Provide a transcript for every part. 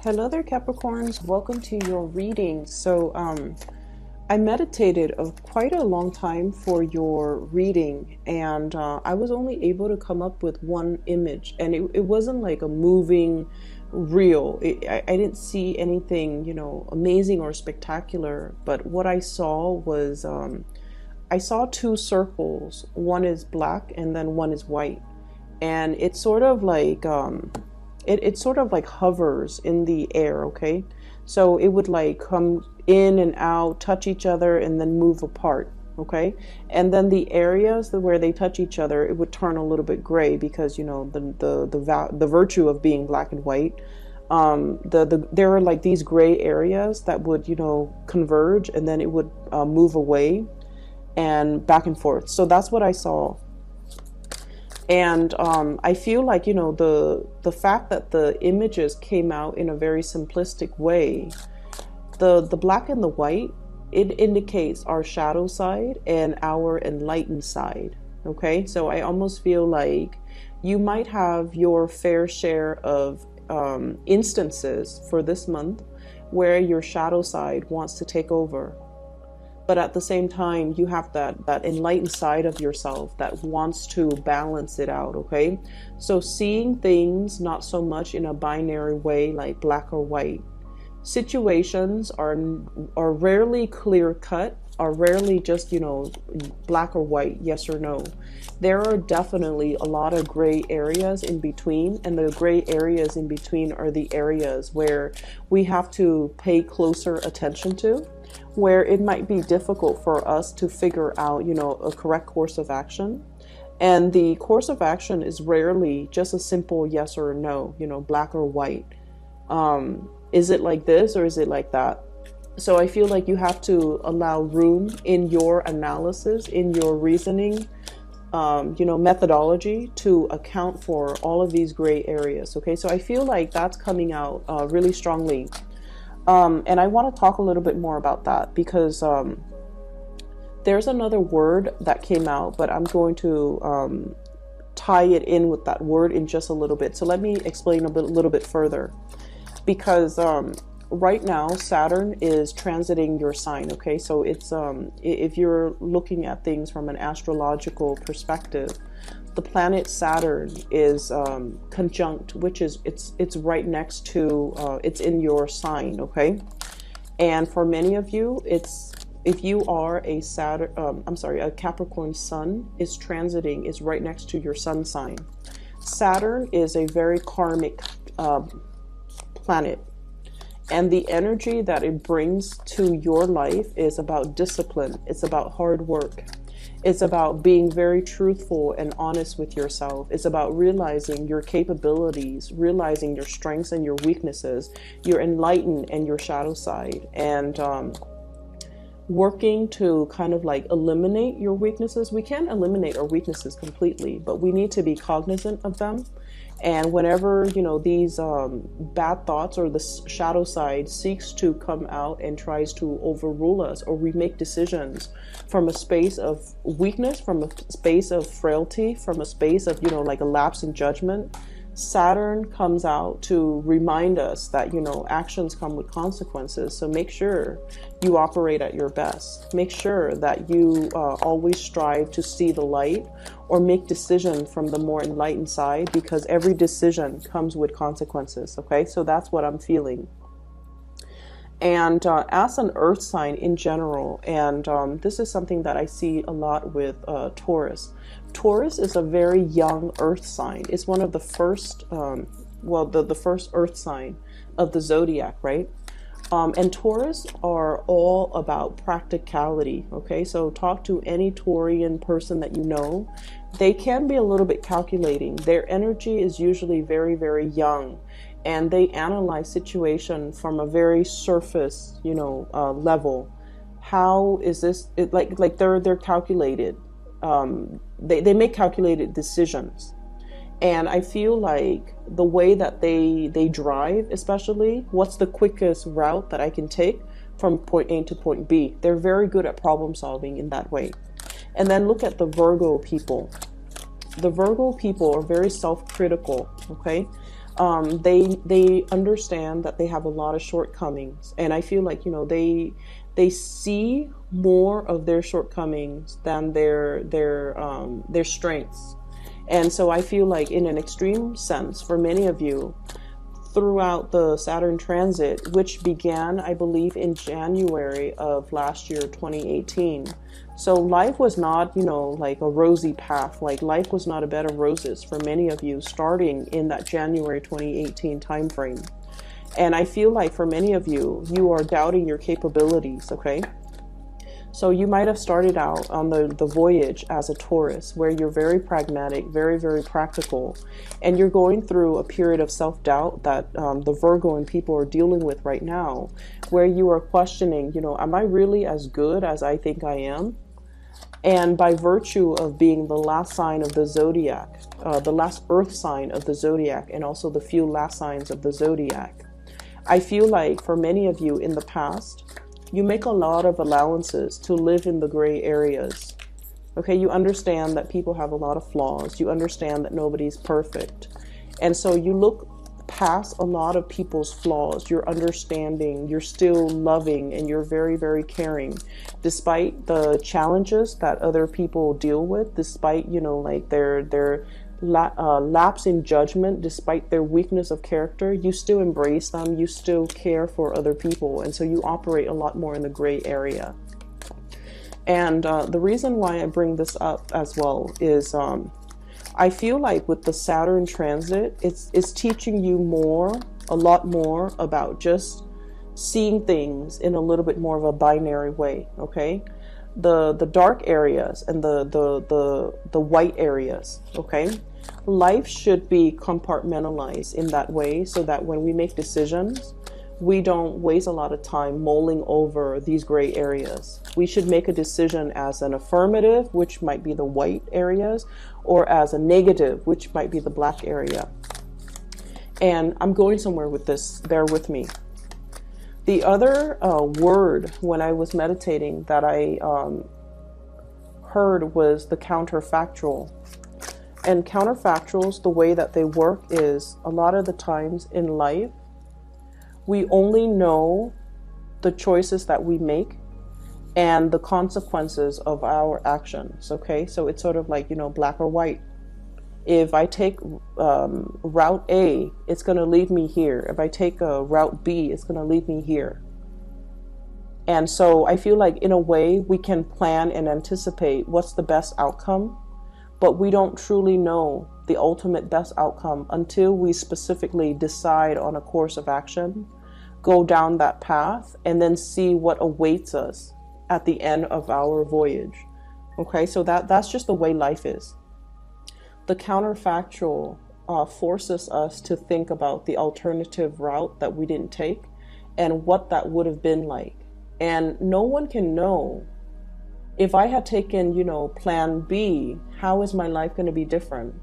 Hello there, Capricorns. Welcome to your reading. I meditated quite a long time for your reading, and I was only able to come up with one image, and it wasn't like a moving reel. I didn't see anything, amazing or spectacular, but what I saw was I saw two circles. One is black and then one is white, and it's sort of like it sort of like hovers in the air. Okay, so it would like come in and out, touch each other, and then move apart. Okay, and then the areas where they touch each other, it would turn a little bit gray because the virtue of being black and white. There are like these gray areas that would converge, and then it would move away and back and forth. So that's what I saw. And I feel like the fact that the images came out in a very simplistic way, the black and the white, it indicates our shadow side and our enlightened side. Okay, so I almost feel like you might have your fair share of instances for this month where your shadow side wants to take over. But at the same time, you have that enlightened side of yourself that wants to balance it out, okay? So seeing things not so much in a binary way like black or white. Situations are rarely clear cut, are rarely just, black or white, yes or no. There are definitely a lot of gray areas in between, and the gray areas in between are the areas where we have to pay closer attention to, where it might be difficult for us to figure out, a correct course of action. And the course of action is rarely just a simple yes or no, black or white. Is it like this or is it like that? So I feel like you have to allow room in your analysis, in your reasoning, methodology to account for all of these gray areas. Okay, so I feel like that's coming out really strongly. And I want to talk a little bit more about that because there's another word that came out, but I'm going to tie it in with that word in just a little bit. So let me explain a little bit further, because right now Saturn is transiting your sign. Okay, so it's if you're looking at things from an astrological perspective, the planet Saturn is conjunct, which is it's right next to it's in your sign. Okay, and for many of you, it's if you are a a Capricorn sun is right next to your sun sign. Saturn is a very karmic planet, and the energy that it brings to your life is about discipline. It's about hard work. It's about being very truthful and honest with yourself. It's about realizing your capabilities, realizing your strengths and your weaknesses, your enlightened and your shadow side, and working to kind of like eliminate your weaknesses. We can't eliminate our weaknesses completely, but we need to be cognizant of them. And whenever, these bad thoughts or the shadow side seeks to come out and tries to overrule us, or we make decisions from a space of weakness, from a space of frailty, from a space of, like a lapse in judgment, Saturn comes out to remind us that, actions come with consequences. So make sure you operate at your best. Make sure that you always strive to see the light or make decisions from the more enlightened side, because every decision comes with consequences. Okay, so that's what I'm feeling. And as an earth sign in general, and this is something that I see a lot with Taurus. Taurus is a very young earth sign. It's one of the first, the first earth sign of the zodiac, right? And Taurus are all about practicality. Okay, so talk to any Taurian person that you know. They can be a little bit calculating. Their energy is usually very, very young, and they analyze situation from a very surface, level. How is this? Like they're calculated. They make calculated decisions, and I feel like the way that they drive, especially, what's the quickest route that I can take from point A to point B. They're very good at problem solving in that way. And then look at the Virgo people. The Virgo people are very self-critical. Okay. They understand that they have a lot of shortcomings, and I feel like, you know, they see more of their shortcomings than their strengths. And so I feel like, in an extreme sense, for many of you, throughout the Saturn transit, which began, I believe, in January of last year, 2018. So life was not, you know, like a rosy path. Like, life was not a bed of roses for many of you starting in that January 2018 timeframe. And I feel like for many of you, you are doubting your capabilities, okay? So you might have started out on the voyage as a Taurus, where you're very pragmatic, very, very practical, and you're going through a period of self-doubt that the Virgoan people are dealing with right now, where you are questioning, you know, am I really as good as I think I am? And by virtue of being the last sign of the zodiac, the last earth sign of the zodiac, and also the few last signs of the zodiac, I feel like for many of you in the past, you make a lot of allowances to live in the gray areas. Okay, you understand that people have a lot of flaws. You understand that nobody's perfect. And so you look past a lot of people's flaws. You're understanding, you're still loving, and you're very, very caring. Despite the challenges that other people deal with, despite, you know, like their lapse in judgment, despite their weakness of character, you still embrace them, you still care for other people, and so you operate a lot more in the gray area. And the reason why I bring this up as well is I feel like with the Saturn transit, it's teaching you a lot more about just seeing things in a little bit more of a binary way, okay? The dark areas and the white areas, okay? Life should be compartmentalized in that way, so that when we make decisions, we don't waste a lot of time mulling over these gray areas. We should make a decision as an affirmative, which might be the white areas, or as a negative, which might be the black area. And I'm going somewhere with this, bear with me. The other word when I was meditating that I heard was the counterfactual. And counterfactuals, the way that they work is, a lot of the times in life, we only know the choices that we make and the consequences of our actions, okay? So it's sort of like, you know, black or white. If I take route A, it's going to lead me here. If I take route B, it's going to lead me here. And so I feel like, in a way, we can plan and anticipate what's the best outcome, but we don't truly know the ultimate best outcome until we specifically decide on a course of action, go down that path, and then see what awaits us at the end of our voyage. Okay, so that's just the way life is. The counterfactual forces us to think about the alternative route that we didn't take and what that would have been like. And no one can know, if I had taken, you know, plan B, how is my life going to be different?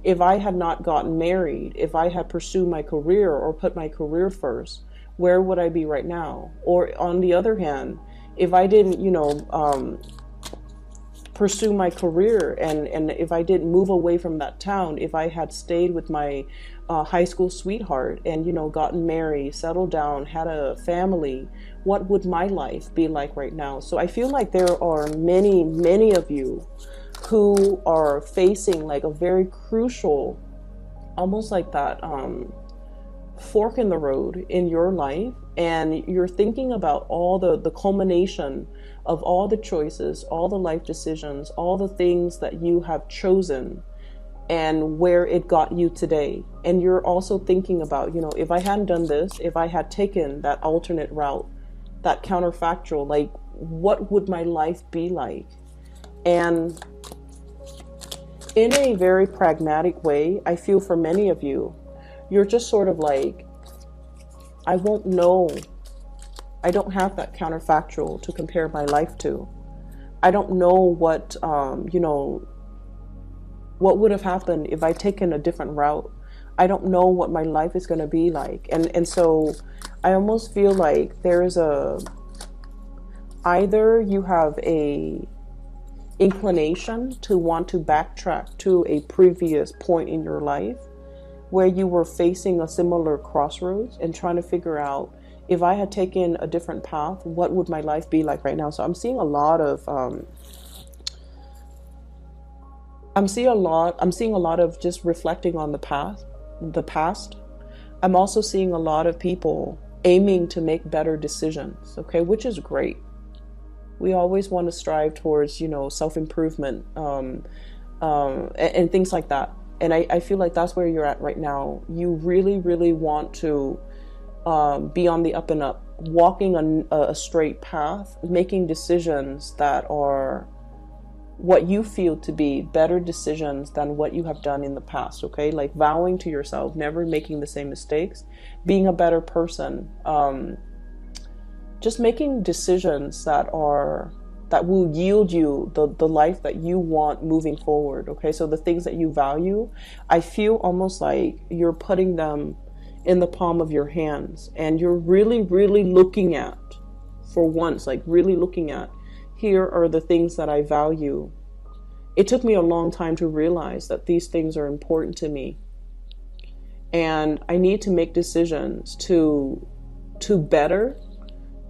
If I had not gotten married, if I had pursued my career or put my career first, where would I be right now? Or on the other hand, if I didn't, you know, pursue my career, and if I didn't move away from that town, if I had stayed with my high school sweetheart and, you know, gotten married, settled down, had a family, what would my life be like right now? So I feel like there are many, many of you who are facing like a very crucial, almost like that fork in the road in your life, and you're thinking about all the culmination of all the choices, all the life decisions, all the things that you have chosen, and where it got you today. And you're also thinking about, you know, if I hadn't done this, if I had taken that alternate route, that counterfactual, like, what would my life be like? And in a very pragmatic way, I feel for many of you, you're just sort of like, I won't know. I don't have that counterfactual to compare my life to. I don't know what, you know, what would have happened if I'd taken a different route. I don't know what my life is going to be like. And so I almost feel like there is either you have a inclination to want to backtrack to a previous point in your life, where you were facing a similar crossroads and trying to figure out, if I had taken a different path, what would my life be like right now? So I'm seeing a lot of I'm seeing a lot of just reflecting on the past. I'm also seeing a lot of people aiming to make better decisions, okay, which is great. We always want to strive towards, self-improvement, and things like that. And I feel like that's where you're at right now. You really, really want to be on the up and up, walking a straight path, making decisions that are what you feel to be better decisions than what you have done in the past, okay? Like vowing to yourself, never making the same mistakes, being a better person, just making decisions that will yield you the life that you want moving forward, okay? So the things that you value, I feel almost like you're putting them in the palm of your hands, and you're really, really looking at, for once, like really looking at, here are the things that I value. It took me a long time to realize that these things are important to me. And I need to make decisions to better,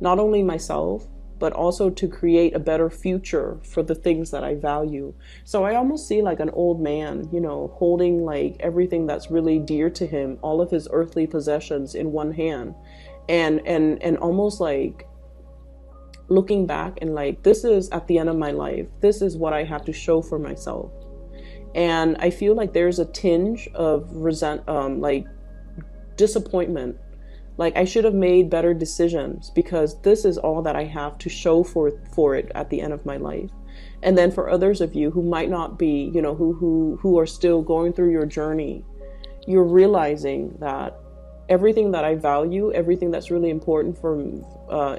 not only myself, but also to create a better future for the things that I value. So I almost see like an old man, holding like everything that's really dear to him, all of his earthly possessions in one hand, and almost like looking back and like, this is at the end of my life. This is what I have to show for myself. And I feel like there's a tinge of like disappointment. Like I should have made better decisions, because this is all that I have to show for it at the end of my life. And then for others of you who might not be, who are still going through your journey, you're realizing that everything that I value, everything that's really important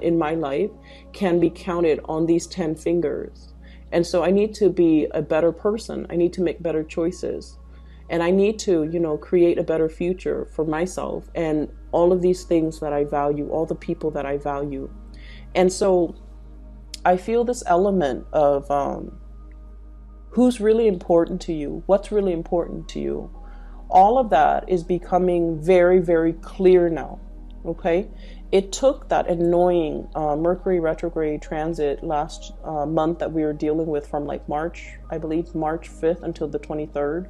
in my life, can be counted on these 10 fingers. And so I need to be a better person. I need to make better choices. And I need to, create a better future for myself and all of these things that I value, all the people that I value. And so I feel this element of who's really important to you, what's really important to you. All of that is becoming very, very clear now, okay? It took that annoying Mercury retrograde transit last month that we were dealing with from like March 5th until the 23rd.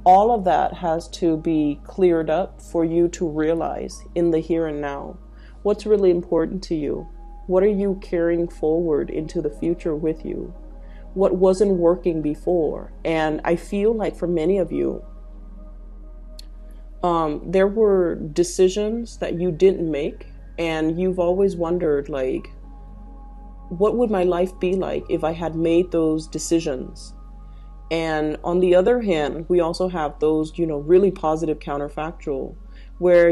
All of that has to be cleared up for you to realize in the here and now what's really important to you. What are you carrying forward into the future with you? What wasn't working before? And I feel like for many of you, there were decisions that you didn't make, and you've always wondered, like, what would my life be like if I had made those decisions? And on the other hand, we also have those, really positive counterfactual, where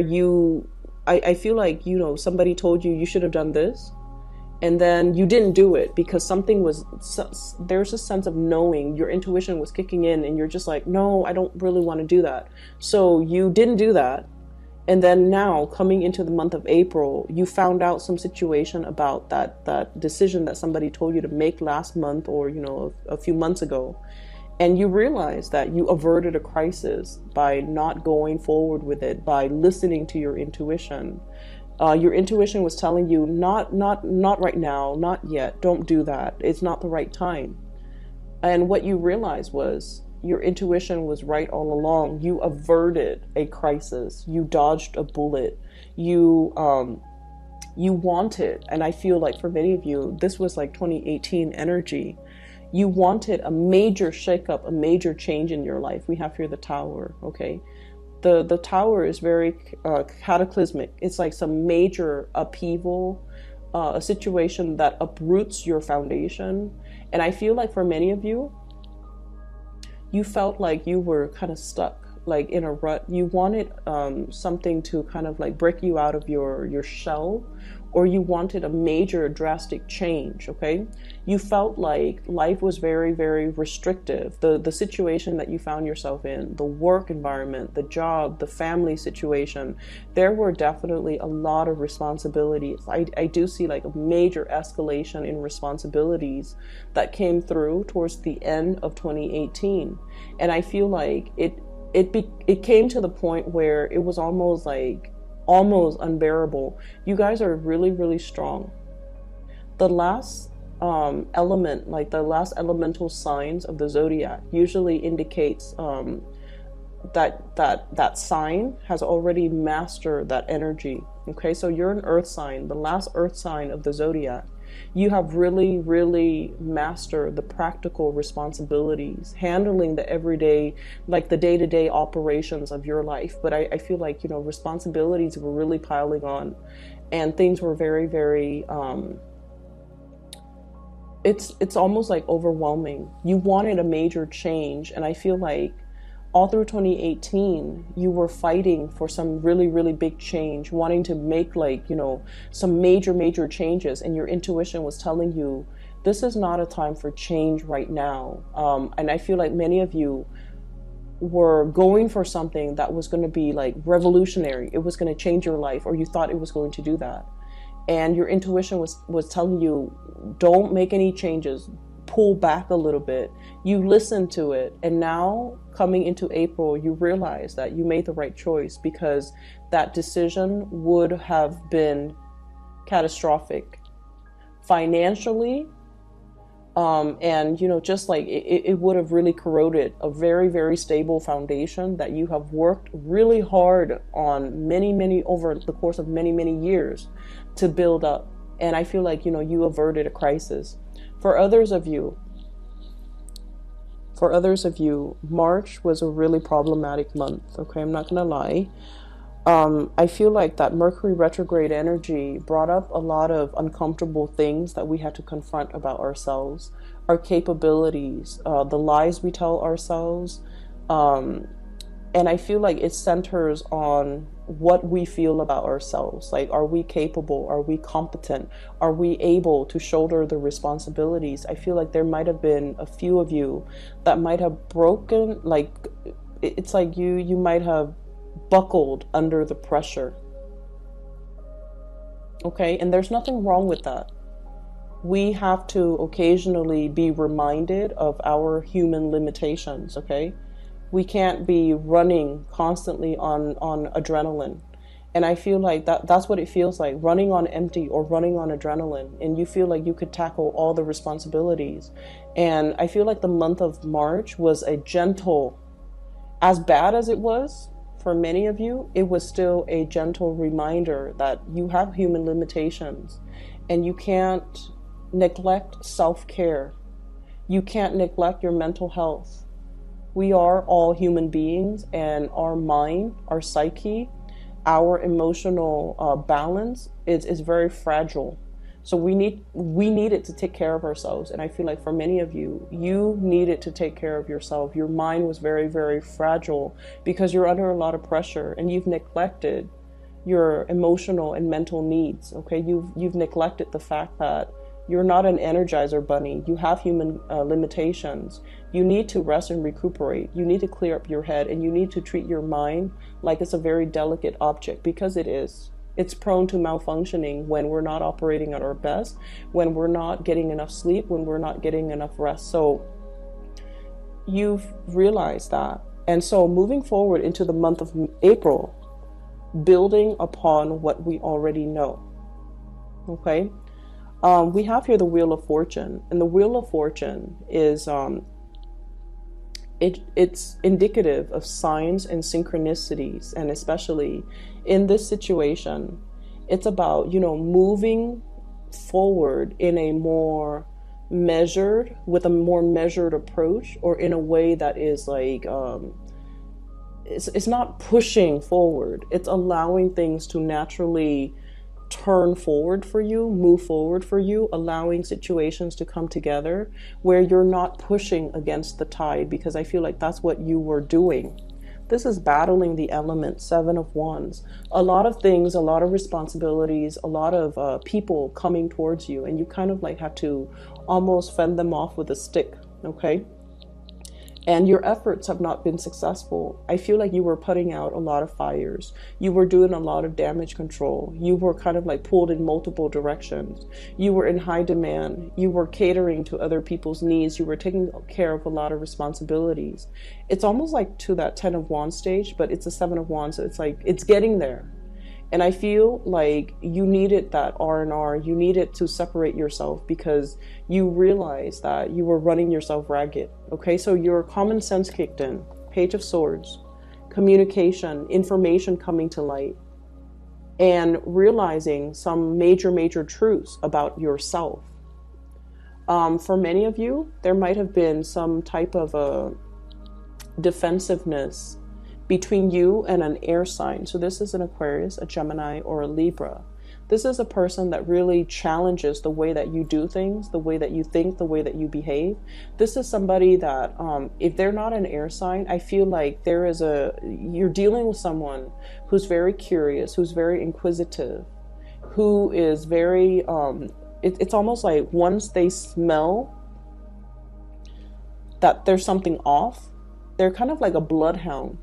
I feel like, somebody told you should have done this, and then you didn't do it because there's a sense of knowing, your intuition was kicking in, and you're just like, no, I don't really want to do that. So you didn't do that. And then now coming into the month of April, you found out some situation about that decision that somebody told you to make last month or, a few months ago. And you realize that you averted a crisis by not going forward with it, by listening to your intuition. Your intuition was telling you, not right now, not yet, don't do that. It's not the right time. And what you realized was your intuition was right all along. You averted a crisis. You dodged a bullet. You wanted, and I feel like for many of you, this was like 2018 energy. You wanted a major shakeup, a major change in your life. We have here the Tower, okay? The Tower is very cataclysmic. It's like some major upheaval, a situation that uproots your foundation. And I feel like for many of you, you felt like you were kind of stuck, like in a rut. You wanted something to kind of like break you out of your shell, or you wanted a major drastic change, okay? You felt like life was very, very restrictive. The situation that you found yourself in, the work environment, the job, the family situation, there were definitely a lot of responsibilities. I do see like a major escalation in responsibilities that came through towards the end of 2018. And I feel like it came to the point where it was almost like almost unbearable. You guys are really, really strong. The last element, like the last elemental signs of the zodiac, usually indicates that sign has already mastered that energy. Okay, so you're an earth sign, the last earth sign of the zodiac. You have really, really mastered the practical responsibilities, handling the everyday, like the day-to-day operations of your life. But I feel like, you know, responsibilities were really piling on, and things were very, very it's almost like overwhelming. You wanted a major change, and I feel like all through 2018 you were fighting for some really, really big change, wanting to make, like, you know, some major changes, and your intuition was telling you this is not a time for change right now. And I feel like many of you were going for something that was going to be like revolutionary. It was going to change your life, or you thought it was going to do that, and your intuition was telling you, don't make any changes, pull back a little bit. You listened to it, and now coming into April, you realize that you made the right choice, because that decision would have been catastrophic financially, and, you know, just like it would have really corroded a very, very stable foundation that you have worked really hard on many over the course of many years to build up. And I feel like, you know, you averted a crisis. For others of you, March was a really problematic month. Okay, I'm not gonna lie. I feel like that Mercury retrograde energy brought up a lot of uncomfortable things that we had to confront about ourselves, our capabilities, the lies we tell ourselves. And I feel like it centers on what we feel about ourselves. Like, are we capable? Are we competent? Are we able to shoulder the responsibilities? I feel like there might have been a few of you that might have broken, like, it's like you might have buckled under the pressure. Okay, and there's nothing wrong with that. We have to occasionally be reminded of our human limitations. Okay, we can't be running constantly on adrenaline. And I feel like that's what it feels like, running on empty or running on adrenaline, and you feel like you could tackle all the responsibilities. And I feel like the month of March was a gentle, as bad as it was for many of you, it was still a gentle reminder that you have human limitations, and you can't neglect self-care. You can't neglect your mental health. We are all human beings, and our mind, our psyche, our emotional balance is very fragile. So we needed to take care of ourselves. And I feel like for many of you, you needed to take care of yourself. Your mind was very, very fragile because you're under a lot of pressure, and you've neglected your emotional and mental needs. Okay, you've neglected the fact that you're not an Energizer bunny. You have human limitations. You need to rest and recuperate. You need to clear up your head, and you need to treat your mind like it's a very delicate object, because it is. It's prone to malfunctioning when we're not operating at our best, when we're not getting enough sleep, when we're not getting enough rest. So you've realized that. And so moving forward into the month of April, building upon what we already know. Okay. We have here the Wheel of Fortune, and the Wheel of Fortune is it's indicative of signs and synchronicities, and especially in this situation, it's about, you know, moving forward in a more measured, with a more measured approach, or in a way that is like it's not pushing forward. It's allowing things to naturally turn forward for you, move forward for you, allowing situations to come together where you're not pushing against the tide, because I feel like that's what you were doing. This is battling the element, 7 of Wands. A lot of things, a lot of responsibilities, a lot of people coming towards you, and you kind of like have to almost fend them off with a stick, okay? and your efforts have not been successful. I feel like you were putting out a lot of fires. You were doing a lot of damage control. You were kind of like pulled in multiple directions. You were in high demand. You were catering to other people's needs. You were taking care of a lot of responsibilities. It's almost like to that 10 of Wands stage, but it's a 7 of Wands. So it's like, it's getting there. And I feel like you needed that R&R. You needed to separate yourself because you realized that you were running yourself ragged. Okay, so your common sense kicked in. Page of Swords, communication, information coming to light, and realizing some major truths about yourself. For many of you, there might have been some type of a defensiveness between you and an air sign. So this is an Aquarius, a Gemini, or a Libra. This is a person that really challenges the way that you do things, the way that you think, the way that you behave. This is somebody that, if they're not an air sign, I feel like you're dealing with someone who's very curious, who's very inquisitive, who is very, it's almost like once they smell that there's something off, they're kind of like a bloodhound.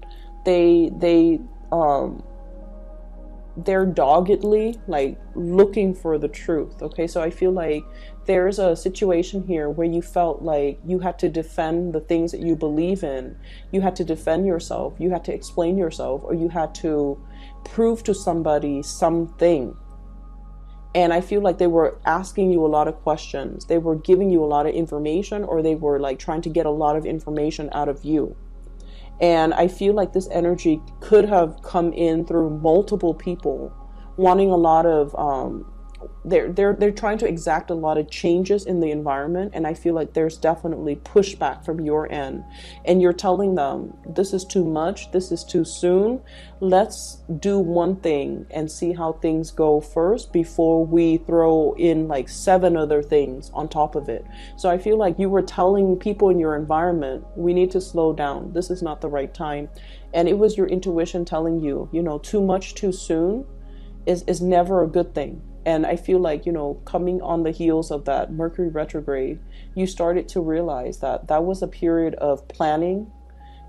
They're doggedly like looking for the truth. Okay, so I feel like there's a situation here where you felt like you had to defend the things that you believe in. You had to defend yourself. You had to explain yourself, or you had to prove to somebody something. And I feel like they were asking you a lot of questions. They were giving you a lot of information, or they were like trying to get a lot of information out of you. And I feel like this energy could have come in through multiple people wanting a lot of, they're trying to exact a lot of changes in the environment. And I feel like there's definitely pushback from your end. And you're telling them, this is too much, this is too soon. Let's do one thing and see how things go first before we throw in like 7 other things on top of it. So I feel like you were telling people in your environment, we need to slow down. This is not the right time. And it was your intuition telling you, too much too soon is never a good thing. And I feel like, coming on the heels of that Mercury retrograde, you started to realize that that was a period of planning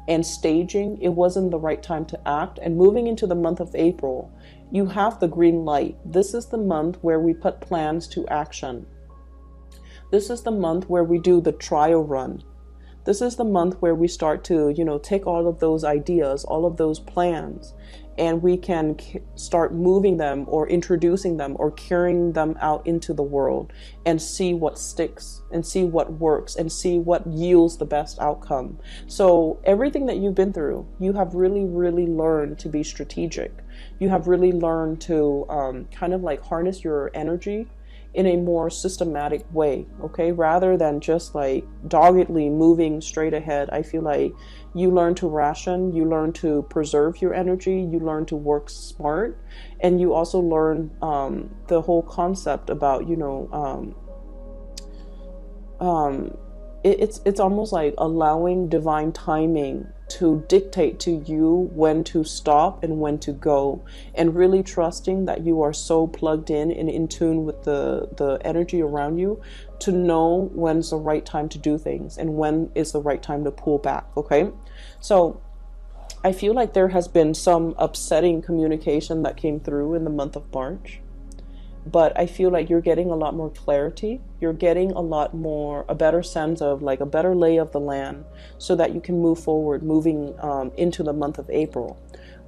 and staging. It wasn't the right time to act. And moving into the month of April, you have the green light. This is the month where we put plans to action. This is the month where we do the trial run. This is the month where we start to, take all of those ideas, all of those plans, and we can start moving them or introducing them or carrying them out into the world and see what sticks and see what works and see what yields the best outcome. So everything that you've been through, you have really learned to be strategic. You have really learned to kind of like harness your energy in a more systematic way, okay? Rather than just like doggedly moving straight ahead. I feel like you learn to ration, you learn to preserve your energy, you learn to work smart, and you also learn the whole concept about, it's almost like allowing divine timing to dictate to you when to stop and when to go, and really trusting that you are so plugged in and in tune with the energy around you to know when's the right time to do things and when is the right time to pull back. Okay, so I feel like there has been some upsetting communication that came through in the month of March, but I feel like you're getting a lot more clarity. You're getting a better sense of like a better lay of the land so that you can move forward, moving into the month of April.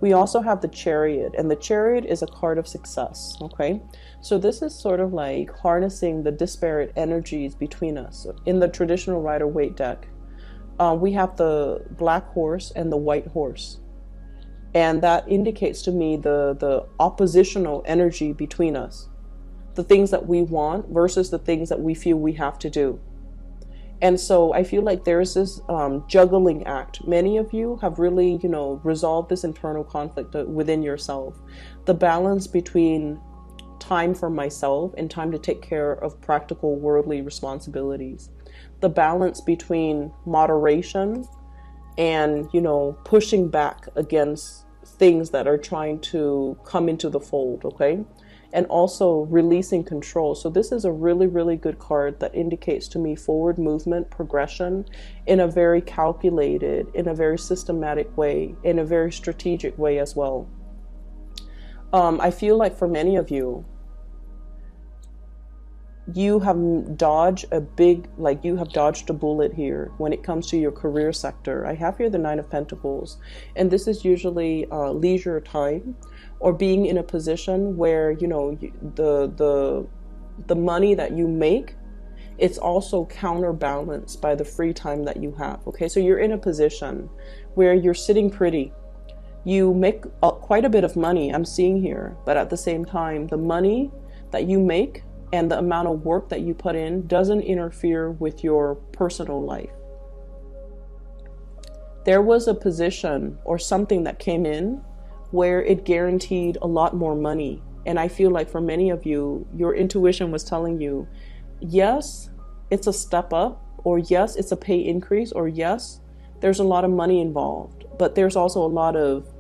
We also have the Chariot, and the Chariot is a card of success, okay? So this is sort of like harnessing the disparate energies between us. In the traditional Rider-Waite deck, we have the black horse and the white horse. And that indicates to me the oppositional energy between us. The things that we want versus the things that we feel we have to do. And so I feel like there's this juggling act. Many of you have really, resolved this internal conflict within yourself. The balance between time for myself and time to take care of practical worldly responsibilities. The balance between moderation and, pushing back against things that are trying to come into the fold, okay? And also releasing control. So this is a really, really good card that indicates to me forward movement, progression in a very calculated, in a very systematic way, in a very strategic way as well. I feel like for many of you, you have dodged a big, like you have dodged a bullet here when it comes to your career sector. I have here the Nine of Pentacles, and this is usually leisure time, or being in a position where, you know, the money that you make, it's also counterbalanced by the free time that you have. Okay, so you're in a position where you're sitting pretty. You make quite a bit of money, I'm seeing here, but at the same time, the money that you make and the amount of work that you put in doesn't interfere with your personal life. There was a position or something that came in where it guaranteed a lot more money. And I feel like for many of you, your intuition was telling you, yes, it's a step up, or yes, it's a pay increase, or yes, there's a lot of money involved, but there's also a lot of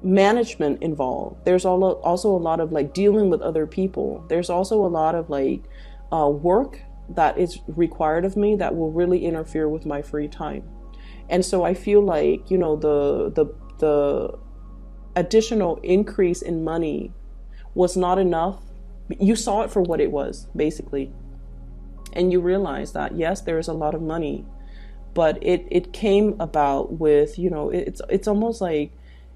management involved. There's also a lot of like dealing with other people. There's also a lot of like work that is required of me that will really interfere with my free time. And so I feel like, you know, the additional increase in money was not enough. You saw it for what it was, basically. And you realize that, yes, there is a lot of money, but it came about with, you know, it's almost like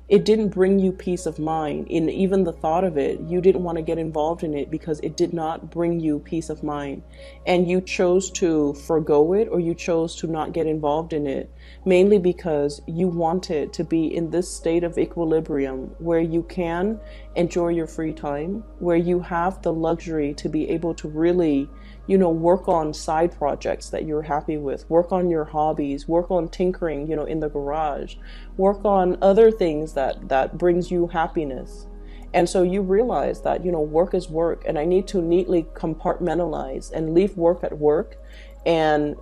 it didn't bring you peace of mind. In even the thought of it, you didn't want to get involved in it because it did not bring you peace of mind. And you chose to forgo it, or you chose to not get involved in it, mainly because you wanted to be in this state of equilibrium where you can enjoy your free time, where you have the luxury to be able to really, you know, work on side projects that you're happy with, work on your hobbies, work on tinkering, you know, in the garage, work on other things that brings you happiness. And so you realize that, you know, work is work, and I need to neatly compartmentalize and leave work at work and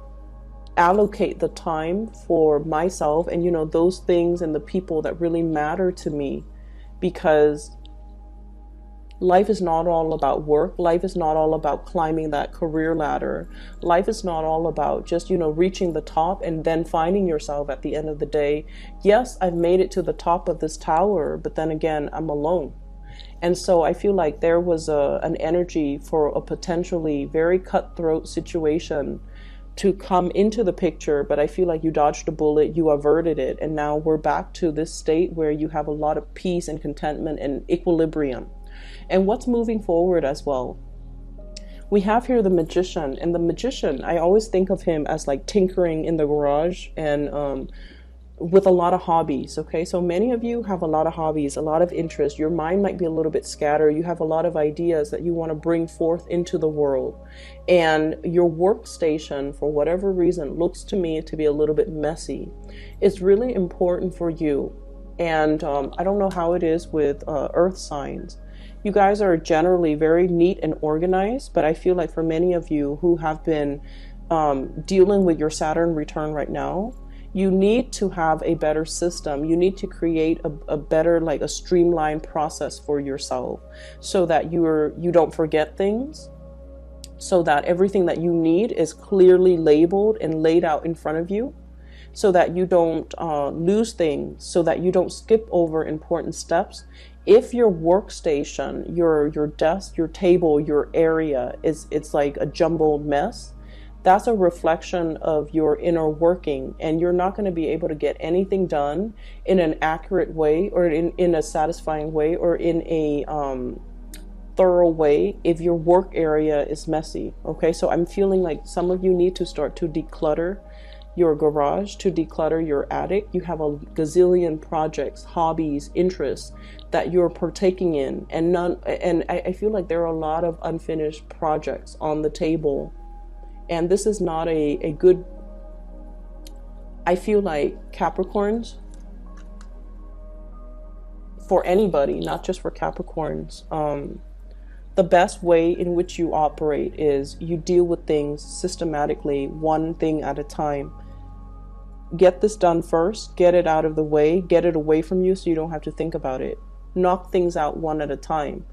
allocate the time for myself and, you know, those things and the people that really matter to me, because life is not all about work. Life is not all about climbing that career ladder. Life is not all about just, you know, reaching the top and then finding yourself at the end of the day. Yes, I've made it to the top of this tower, but then again, I'm alone. And so I feel like there was an energy for a potentially very cutthroat situation to come into the picture, but I feel like you dodged a bullet, you averted it, and now we're back to this state where you have a lot of peace and contentment and equilibrium. And what's moving forward as well? We have here the Magician, and the Magician, I always think of him as like tinkering in the garage and with a lot of hobbies, okay? So many of you have a lot of hobbies, a lot of interest. Your mind might be a little bit scattered. You have a lot of ideas that you want to bring forth into the world. And your workstation, for whatever reason, looks to me to be a little bit messy. It's really important for you. And I don't know how it is with earth signs. You guys are generally very neat and organized, but I feel like for many of you who have been dealing with your Saturn return right now, you need to have a better system. You need to create a better, like a streamlined process for yourself, so that you don't forget things, so that everything that you need is clearly labeled and laid out in front of you, so that you don't lose things, so that you don't skip over important steps. If your workstation, your desk, your table, your area it's like a jumbled mess, that's a reflection of your inner working, and you're not going to be able to get anything done in an accurate way, or in a satisfying way, or in a thorough way if your work area is messy. Okay, so I'm feeling like some of you need to start to declutter your garage, to declutter your attic. You have a gazillion projects, hobbies, interests that you're partaking in, and I feel like there are a lot of unfinished projects on the table. And this is not a good, I feel like Capricorns, for anybody, not just for Capricorns, the best way in which you operate is you deal with things systematically, one thing at a time. get this done first, get it out of the way, get it away from you so you don't have to think about it. Knock things out one at a time.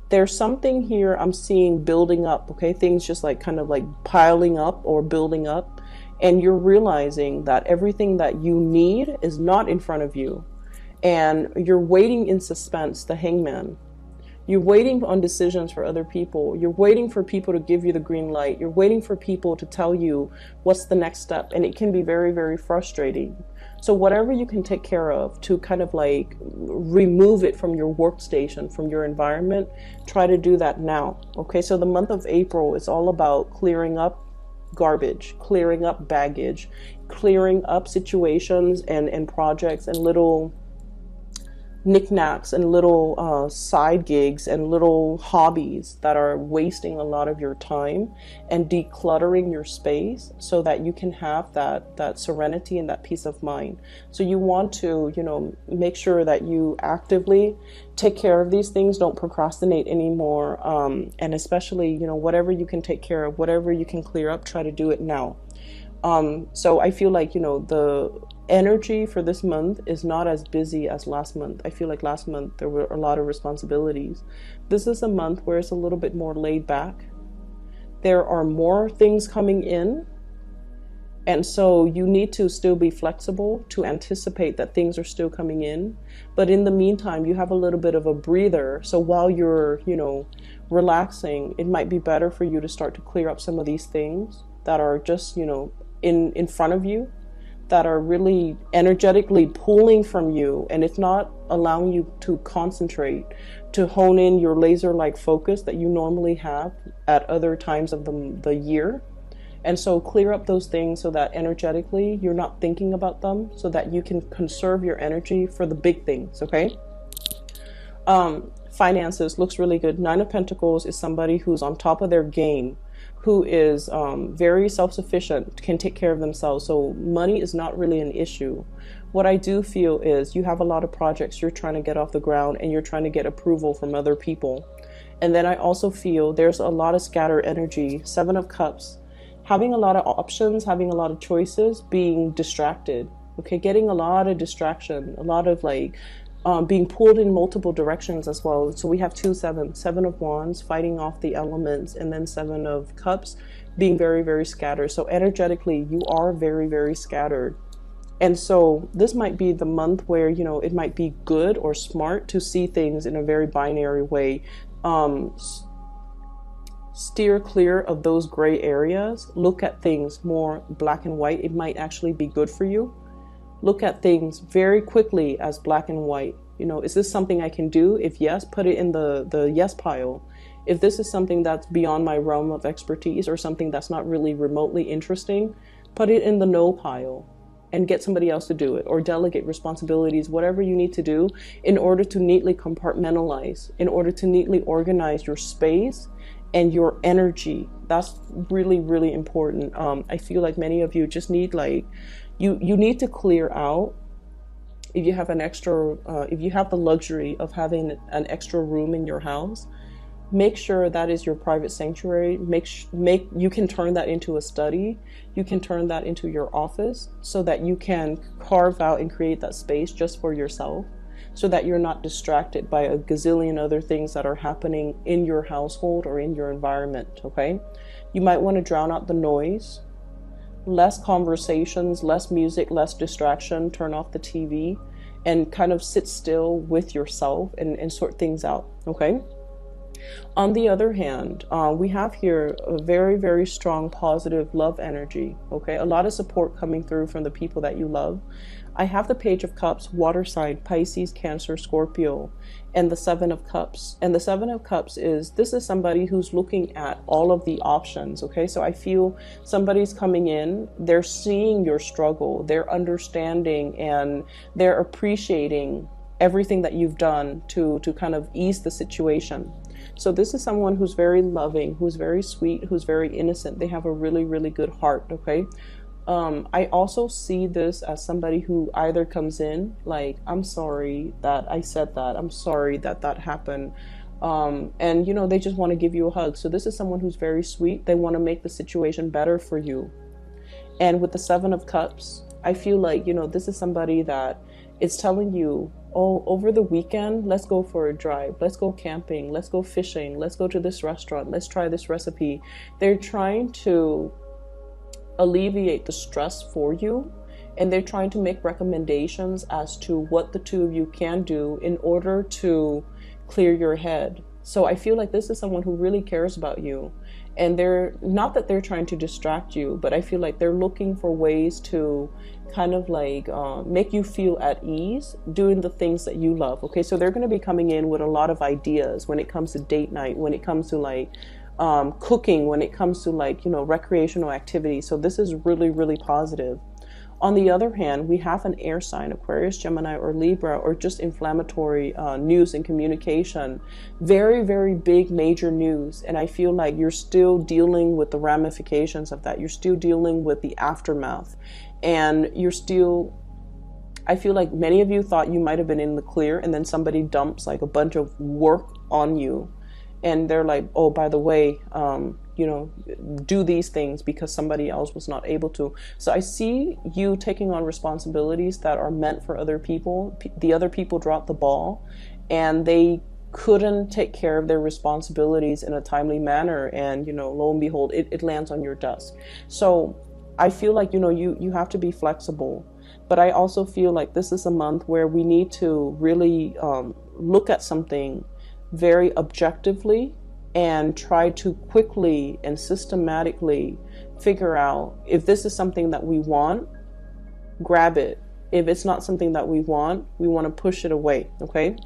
There's something here I'm seeing building up, okay? Things just like kind of like piling up or building up. And you're realizing that everything that you need is not in front of you. And you're waiting in suspense, the Hangman. You're waiting on decisions for other people. You're waiting for people to give you the green light. You're waiting for people to tell you what's the next step. And it can be very, very frustrating. So whatever you can take care of to kind of like remove it from your workstation, from your environment, try to do that now. Okay, so the month of April is all about clearing up garbage, clearing up baggage, clearing up situations and projects and little knickknacks and little side gigs and little hobbies that are wasting a lot of your time, and decluttering your space so that you can have that serenity and that peace of mind. So you want to, you know, make sure that you actively take care of these things. Don't procrastinate anymore. And especially, you know, whatever you can take care of, whatever you can clear up, try to do it now. So I feel like, you know, the energy for this month is not as busy as last month. I feel like last month there were a lot of responsibilities. This is a month where it's a little bit more laid back. There are more things coming in. And so you need to still be flexible to anticipate that things are still coming in. But in the meantime, you have a little bit of a breather. So while you're, you know, relaxing, it might be better for you to start to clear up some of these things that are just, you know, in front of you, that are really energetically pulling from you, and it's not allowing you to concentrate, to hone in your laser-like focus that you normally have at other times of the year. And so clear up those things so that energetically you're not thinking about them, so that you can conserve your energy for the big things, okay? Finances looks really good. Nine of Pentacles is somebody who's on top of their game, who is very self-sufficient, can take care of themselves. So money is not really an issue. What I do feel is you have a lot of projects you're trying to get off the ground, and you're trying to get approval from other people. And then I also feel there's a lot of scattered energy. Seven of Cups, having a lot of options, having a lot of choices, being distracted. Okay, getting a lot of distraction, a lot of like being pulled in multiple directions as well. So we have Seven of Wands, fighting off the elements, and then Seven of Cups, being very, very scattered. So energetically, you are very, very scattered. And so this might be the month where, you know, it might be good or smart to see things in a very binary way. Steer clear of those gray areas. Look at things more black and white. It might actually be good for you. Look at things very quickly as black and white. You know, is this something I can do? If yes, put it in the yes pile. If this is something that's beyond my realm of expertise, or something that's not really remotely interesting, put it in the no pile and get somebody else to do it, or delegate responsibilities, whatever you need to do in order to neatly compartmentalize, in order to neatly organize your space and your energy. That's really, really important. I feel like many of you just need like, you need to clear out. If you have an extra, if you have the luxury of having an extra room in your house, make sure that is your private sanctuary. You can turn that into a study. You can turn that into your office, so that you can carve out and create that space just for yourself, so that you're not distracted by a gazillion other things that are happening in your household or in your environment, okay? You might want to drown out the noise. Less conversations, less music, less distraction. Turn off the TV and kind of sit still with yourself and sort things out, okay? On the other hand, we have here a very, very strong positive love energy, okay? A lot of support coming through from the people that you love. I have the Page of Cups, water sign, Pisces, Cancer, Scorpio, and the Seven of Cups. And the Seven of Cups this is somebody who's looking at all of the options, okay? So I feel somebody's coming in, they're seeing your struggle, they're understanding, and they're appreciating everything that you've done to kind of ease the situation. So this is someone who's very loving, who's very sweet, who's very innocent. They have a really, really good heart, okay? I also see this as somebody who either comes in like, I'm sorry that I said that, I'm sorry that that happened. And, you know, they just want to give you a hug. So this is someone who's very sweet. They want to make the situation better for you. And with the Seven of Cups, I feel like, you know, this is somebody that is telling you, oh, over the weekend, let's go for a drive, let's go camping, let's go fishing, let's go to this restaurant, let's try this recipe. They're trying to alleviate the stress for you, and they're trying to make recommendations as to what the two of you can do in order to clear your head. So I feel like this is someone who really cares about you, and they're not that they're trying to distract you, but I feel like they're looking for ways to kind of like make you feel at ease doing the things that you love. Okay, so they're going to be coming in with a lot of ideas when it comes to date night, when it comes to like cooking, when it comes to like, you know, recreational activity. So this is really, really positive. On the other hand, we have an air sign, Aquarius, Gemini, or Libra, or just inflammatory news and communication. Very, very big, major news. And I feel like you're still dealing with the ramifications of that. You're still dealing with the aftermath. And you're still, I feel like many of you thought you might have been in the clear, and then somebody dumps like a bunch of work on you. And they're like, oh, by the way, you know, do these things because somebody else was not able to. So I see you taking on responsibilities that are meant for other people. The other people dropped the ball, and they couldn't take care of their responsibilities in a timely manner. And, you know, lo and behold, it lands on your desk. So I feel like, you know, you have to be flexible. But I also feel like this is a month where we need to really look at something very objectively and try to quickly and systematically figure out if this is something that we want, grab it. If it's not something that we want to push it away. Okay.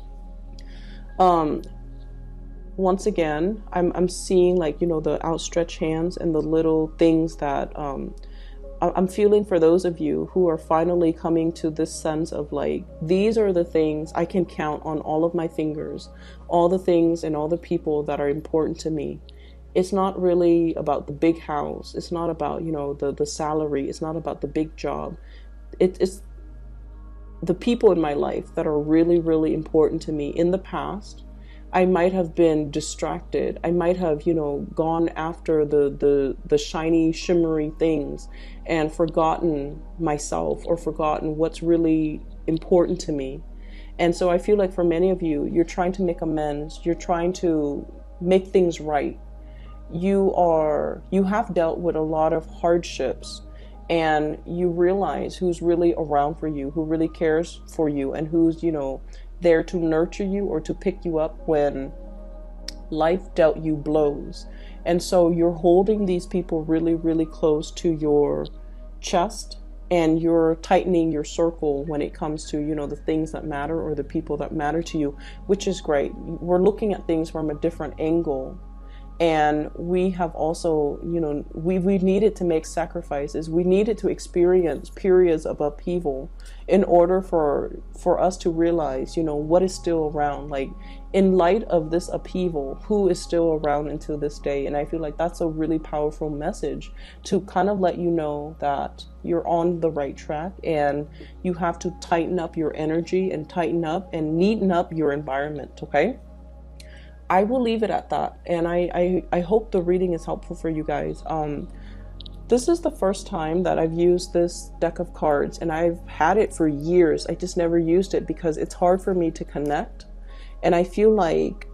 Once again, I'm seeing like, you know, the outstretched hands and the little things that I'm feeling for those of you who are finally coming to this sense of like, these are the things I can count on all of my fingers, all the things and all the people that are important to me. It's not really about the big house. It's not about, you know, the salary. It's not about the big job. It's the people in my life that are really, really important to me. In the past, I might have been distracted. I might have, you know, gone after the shiny, shimmery things and forgotten myself or forgotten what's really important to me. And so I feel like for many of you, you're trying to make amends. You're trying to make things right. You have dealt with a lot of hardships, and you realize who's really around for you, who really cares for you, and who's, you know, there to nurture you or to pick you up when life dealt you blows. And so you're holding these people really, really close to your chest, and you're tightening your circle when it comes to, you know, the things that matter or the people that matter to you, which is great. We're looking at things from a different angle. And we have also, you know, we've needed to make sacrifices. We needed to experience periods of upheaval in order for us to realize, you know, what is still around. Like, in light of this upheaval, who is still around until this day? And I feel like that's a really powerful message to kind of let you know that you're on the right track, and you have to tighten up your energy and tighten up and neaten up your environment, okay? I will leave it at that, and I hope the reading is helpful for you guys. This is the first time that I've used this deck of cards, and I've had it for years. I just never used it because it's hard for me to connect, and I feel like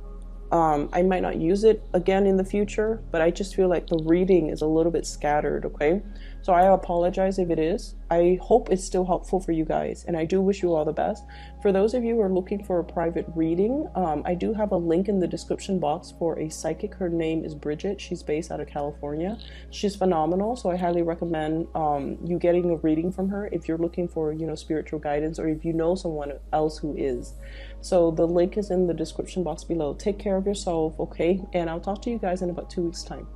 I might not use it again in the future, but I just feel like the reading is a little bit scattered, okay? So I apologize if it is. I hope it's still helpful for you guys, and I do wish you all the best. For those of you who are looking for a private reading, I do have a link in the description box for a psychic. Her name is Bridget. She's based out of California. She's phenomenal, so I highly recommend you getting a reading from her if you're looking for, you know, spiritual guidance, or if you know someone else who is. So the link is in the description box below. Take care of yourself, okay? And I'll talk to you guys in about 2 weeks' time.